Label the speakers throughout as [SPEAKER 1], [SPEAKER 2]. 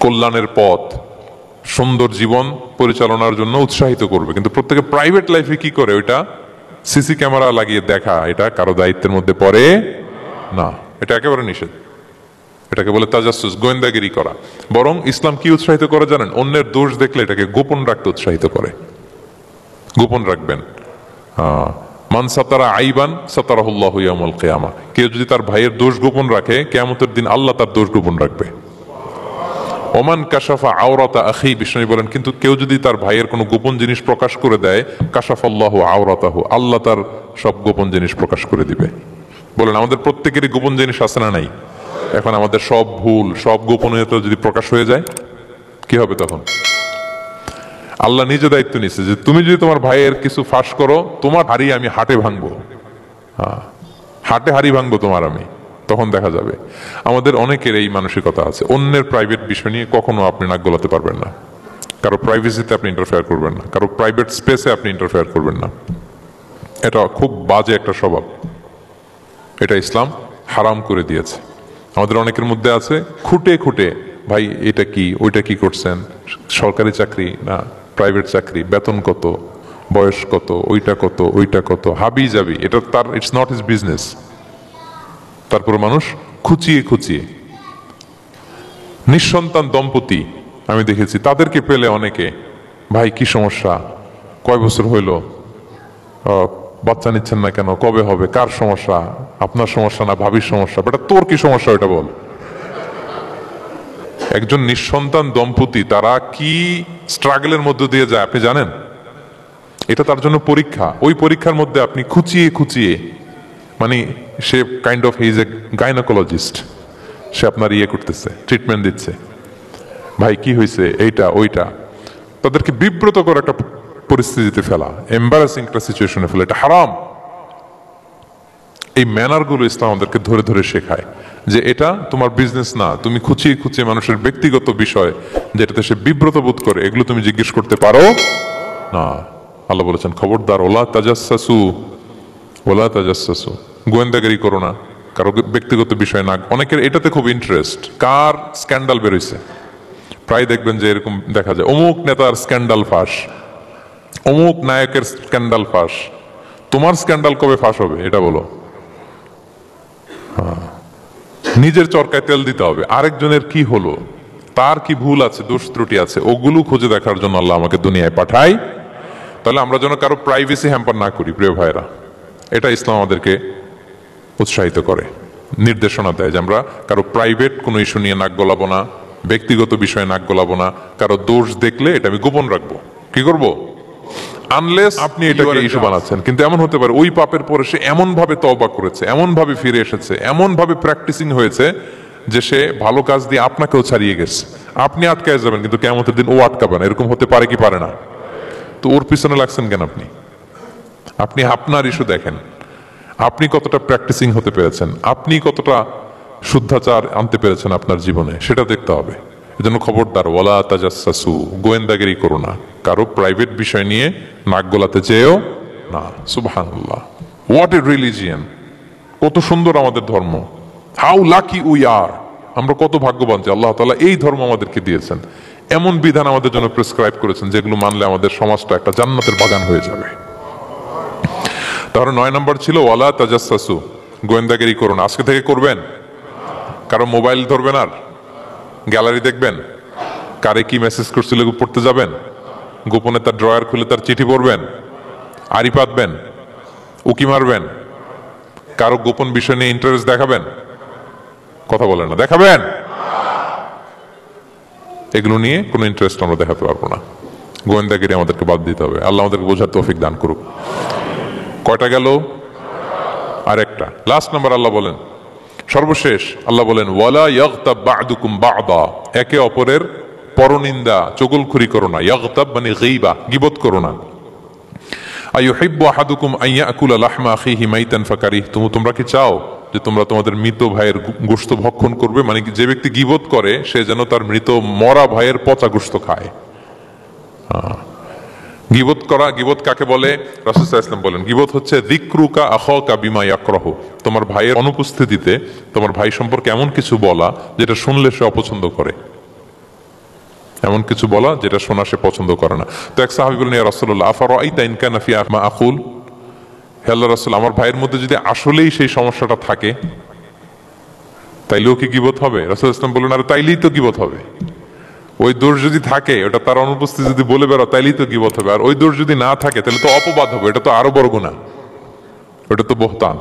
[SPEAKER 1] কল্যাণের পথ, সুন্দর জীবন পরিচালনার জন্য উৎসাহিত করবে। কিন্তু প্রত্যেকে প্রাইভেট লাইফে কি করে, ওইটা সিসি ক্যামেরা লাগিয়ে দেখা, এটা কারো দায়িত্বের মধ্যে পড়ে না, এটা একেবারে নিষেধ। এটাকে বলে তাজাসসুস, গোয়েন্দাগিরি করা। বরং ইসলাম কি উৎসাহিত করে জানেন? অন্যের দোষ দেখলে এটাকে গোপন রাখতে উৎসাহিত করে। গোপন রাখবেন। মান সাতারা আইবান সাতারাহুল্লাহু ইয়াউমাল কিয়ামা। কেউ যদি তার ভাইয়ের দোষ গোপন রাখে, কিয়ামতের দিন আল্লাহ তার দোষ গোপন রাখবে। ওমান কাশাফা আওরাতা আখি, বিষ্ণু বলেন, কিন্তু কেউ যদি তার ভাইয়ের কোনো গোপন জিনিস প্রকাশ করে দেয়, কাশাফাল্লাহু আওরাতাহু, আল্লাহ তার সব গোপন জিনিস প্রকাশ করে দিবে। বলেন, আমাদের প্রত্যেকেরই গোপন জিনিস আছে না নাই? এখন আমাদের সব ভুল, সব গোপনীয়তা যদি প্রকাশ হয়ে যায়, কি হবে তখন? আল্লাহ নিজে দায়িত্ব নিচ্ছে যে তুমি যদি তোমার ভাইয়ের কিছু ফাঁস করো, তোমার হাড়ি আমি হাটে ভাঙবো। হাটে হাড়ি ভাঙবো তোমার আমি, তখন দেখা যাবে। আমাদের অনেকের এই মানসিকতা আছে, অন্যের প্রাইভেট বিষয় নিয়ে কখনো আপনি নাক গলাতে পারবেন না, কারো প্রাইভেসিতে আপনি ইন্টারফেয়ার করবেন না, কারো প্রাইভেট স্পেসে আপনি ইন্টারফেয়ার করবেন না। এটা খুব বাজে একটা স্বভাব, এটা ইসলাম হারাম করে দিয়েছে। আমাদের অনেকের মধ্যে আছে খুঁটে খুঁটে, ভাই এটা কি, ওইটা কি করছেন, সরকারি চাকরি না প্রাইভেট চাকরি, বেতন কত, বয়স কত, ওইটা কত, ওইটা কত, হাবি যাবি, এটা তার, ইটস নট হিজ বিজনেস। তারপর মানুষ খুঁচিয়ে খুঁচিয়ে। নিঃসন্তান দম্পতি আমি দেখেছি, তাদেরকে পেলে অনেকে, ভাই কি সমস্যা, কয় বছর হইল বাচ্চা নিচ্ছেন না কেন, কবে হবে, কার সমস্যা, আপনার সমস্যা না ভাবির সমস্যা, বেটা তোর কি সমস্যা ওইটা বল। একজন নিঃসন্তান দম্পতি তারা কি স্ট্রাগলের মধ্যে দিয়ে যায় আপনি জানেন? এটা তার জন্য পরীক্ষা। ওই পরীক্ষার মধ্যে আপনি খুঁচিয়ে খুঁচিয়ে, মানে সে kind of he is a gynaecologist, সে আপনার ইয়ে করতেছে, ট্রিটমেন্ট দিচ্ছে, ভাই কি হয়েছে, এইটা ওইটা, তাদেরকে বিব্রত করে একটা পরিস্থিতিতে ফেলা, এম্বারাসিং একটা সিচুয়েশনে ফেলা, এটা হারাম। এই ম্যানারগুলো ইসলাম আমাদেরকে ধরে ধরে শেখায় যে এটা তোমার বিজনেস না, তুমি খুঁচিয়ে খুঁচিয়ে মানুষের ব্যক্তিগত বিষয় যেটাতে সে বিব্রত বোধ করে, এগুলো তুমি জিজ্ঞেস করতে পারো না। আল্লাহ বলেছেন, খবরদার, ওলা তাজাসসু, ওলা তাজাসসু, গোয়েন্দাগিরি করো না, কারো ব্যক্তিগত বিষয় না। অনেকের এটাতে খুব ইন্টারেস্ট, কার স্ক্যান্ডাল বেরোইছে, প্রায় দেখবেন যে এরকম দেখা যায়, অমুক নেতার স্ক্যান্ডাল ফাঁস, অমুক নায়কের স্ক্যান্ডাল ফাঁস। তোমার স্ক্যান্ডাল কবে ফাঁস হবে এটা বলো? নিজের চরকায় তেল দিতে হবে, আরেকজনের কি হলো, তার কি ভুল আছে, দোষ ত্রুটি আছে, ওগুলো খুঁজে দেখার জন্য আল্লাহ আমাকে দুনিয়ায় পাঠায়। তাহলে আমরা যেন কারো প্রাইভেসি হ্যাম্পার না করি, প্রিয় ভাইরা। এটা ইসলাম আমাদেরকে উৎসাহিত করে, নির্দেশনা দেয় যে আমরা কারো প্রাইভেট কোনো ইস্যু নিয়ে নাক গলাবো না, ব্যক্তিগত বিষয়ে নাক গলাবো না, কারো দোষ দেখলে এটা আমি গোপন রাখবো। কি করবো? আনলেস আপনি এটাকে ইস্যু বানাচ্ছেন। কিন্তু এমন হতে পারে ওই পাপের পরে সে এমন ভাবে তওবা করেছে, এমন ভাবে ফিরে এসেছে, এমন ভাবে প্র্যাকটিসিং হয়েছে যে সে ভালো কাজ দিয়ে আপনাকেও ছাড়িয়ে গেছে। আপনি আটকায় যাবেন, কিন্তু কিয়ামতের দিন ও আটকাবে না। এরকম হতে পারে কি পারে না? তো ওর পিছনে লাগছেন কেন আপনি? আপনি আপনার ইস্যু দেখেন, আপনি কতটা প্র্যাকটিসিং হতে পেরেছেন, আপনি কতটা শুদ্ধাচার আনতে পেরেছেন আপনার জীবনে, সেটা দেখতে হবে। এজন্য খবরদার, ওয়ালা তাজাসসু, গোয়েন্দাগিরি করো না, কারো প্রাইভেট বিষয় নিয়ে নাক গলাতে চেয়েও না। সুবহানাল্লাহ, হোয়াট এ রিলিজিয়ান! কত সুন্দর আমাদের ধর্ম, হাউ লাকি উই আর! আমরা কত ভাগ্যবান যে আল্লাহ তাআলা এই ধর্ম আমাদেরকে দিয়েছেন, এমন বিধান আমাদের জন্য প্রেসক্রাইব করেছেন যেগুলো মানলে আমাদের সমাজটা একটা জান্নাতের বাগান হয়ে যাবে। তাহলে 9 নম্বর ছিল ওয়ালা তাজাসসু, গোয়েন্দাগিরি করো না। আজকে থেকে করবেন? কারো মোবাইল ধরবেন, আর গ্যালারি দেখবেন, কারে কি মেসেজ করছিল পড়তে যাবেন, গোপনে তার ড্রয়ার খুলে তার চিঠি পড়বেন, আড়ি পাতবেন, উকি মারবেন, কারো গোপন বিষয় নিয়ে ইন্টারেস্ট দেখাবেন? কথা বলেন না, দেখাবেন? এগুলো নিয়ে কোনো ইন্টারেস্ট আমরা দেখাতে পারবো না। গোয়েন্দাগিরি আমাদেরকে বাদ দিতে হবে। আল্লাহ আমাদেরকে বোঝার তৌফিক দান করুক। কয়টা গেল? আর একটা, লাস্ট নাম্বার। আল্লাহ বলেন, সর্বশেষ আল্লাহ বলেন, ওয়ালা ইয়াগতাব বা'দুকুম বা'দা, একে অপরের পরনিন্দা চগলখুরি করো না। ইয়াগতাব মানে গীবা, গীবত করো না। আইয়ুহিব্বু আহাদুকুম আন ইয়াকুলা লাহমা আখিহি মাইতান ফাকারিহতুম, তোমরা কি চাও যে তোমরা তোমাদের মৃত ভাইয়ের গোশত ভক্ষণ করবে? মানে যে ব্যক্তি গীবত করে সে যেন তার মৃত মরা ভাইয়ের পচা গোশত খায়। গীবত করা, গীবত কাকে বলে? রাসূল সাল্লাল্লাহু আলাইহি ওয়াসাল্লাম বলেন, গীবত হচ্ছে যিকরুকা আখাকা বিমা ইয়াকরাহু, তোমার ভাইয়ের অনুপস্থিতিতে তোমার ভাই সম্পর্কে এমন কিছু বলা যেটা শুনলে সে অপছন্দ করে। এমন কিছু বলা যেটা শোনা সে পছন্দ করে না। তো এক সাহাবী বললেন, ইয়া রাসূলুল্লাহ আফারাআইতা ইন কানা ফি মা আকুল, হে আল্লাহর রাসূল, আমার ভাইয়ের মধ্যে যদি আসলেই সেই সমস্যাটা থাকে তাইলেও কি গীবত হবে? রাসূল ইসলাম বললেন, আরে তাইলেই তো গীবত হবে। ওই দোষ যদি থাকে, ওটা তার অনুপস্থিতি যদি বলে বেড়াও তাইলেই তো গীবত হবে। আর ওই দোষ যদি না থাকে তাহলে তো অপবাদ হবে, এটা তো আরো বড় গুনাহ, ওটা তো বহতান।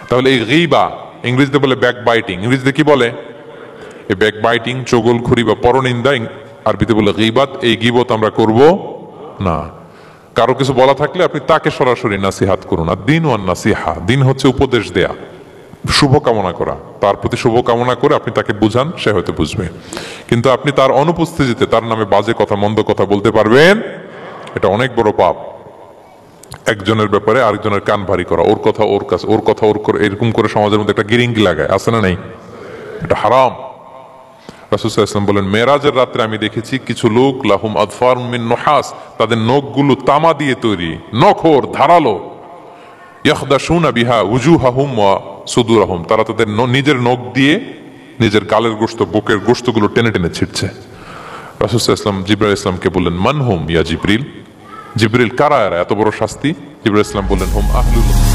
[SPEAKER 1] তাহলে এই গীবা ইংরেজিতে বলে ব্যাক বাইটিং, ইংরেজিতে কি বলে? এই ব্যাক বাইটিং, চগলখড়ি বা পরনিন্দা, আরবিতে বলে গীবাত। এই গীবত আমরা করব না। কারো কিছু বলা থাকলে আপনি তাকে সরাসরি নাসিহাত করুন। আর দিন ওয়ান নাসিহা, দিন হচ্ছে উপদেশ দেয়া, শুভ কামনা করা, তার প্রতি শুভ কামনা করে আপনি তাকে বুঝান, সে হয়তো বুঝবে। কিন্তু আপনি তার অনুপস্থিতিতে তার নামে বাজে কথা, মন্দ কথা বলতে পারবেন, এটা অনেক বড় পাপ। একজনের ব্যাপারে আরেকজনের কান ভারী করা, ওর কথা ওর কাছে, ওর কথা ওর করে, এরকম করে সমাজের মধ্যে একটা গিরিঙ্গি লাগায়, আছে না নেই? এটা হারাম। রাসূল সাল্লাল্লাহু আলাইহি ওয়াসাল্লাম বলেন, মেরাজের রাত্রে আমি দেখেছি কিছু লোক লাহুম আদফার মিন নুহাস, তাদের নখগুলো তামা দিয়ে তৈরি, নখর ধারালো, ইয়াখদাশুনা বিহা উজুহাহুম ওয়া সুদুরহুম, তারা তাদের নিজের নখ দিয়ে নিজের গালের গোশত, বুকের গোশতগুলো টেনে টেনে ছিঁড়ছে। রাসূল সাল্লাল্লাহু আলাইহি ওয়াসাল্লাম জিবরাইল ইসলামকে বললেন, মান হুম ইয়া জিবরিল, জিবরিল কারা এরা, এত বড় শাস্তি? জিবরাইল ইসলাম বললেন, হুম আহলুল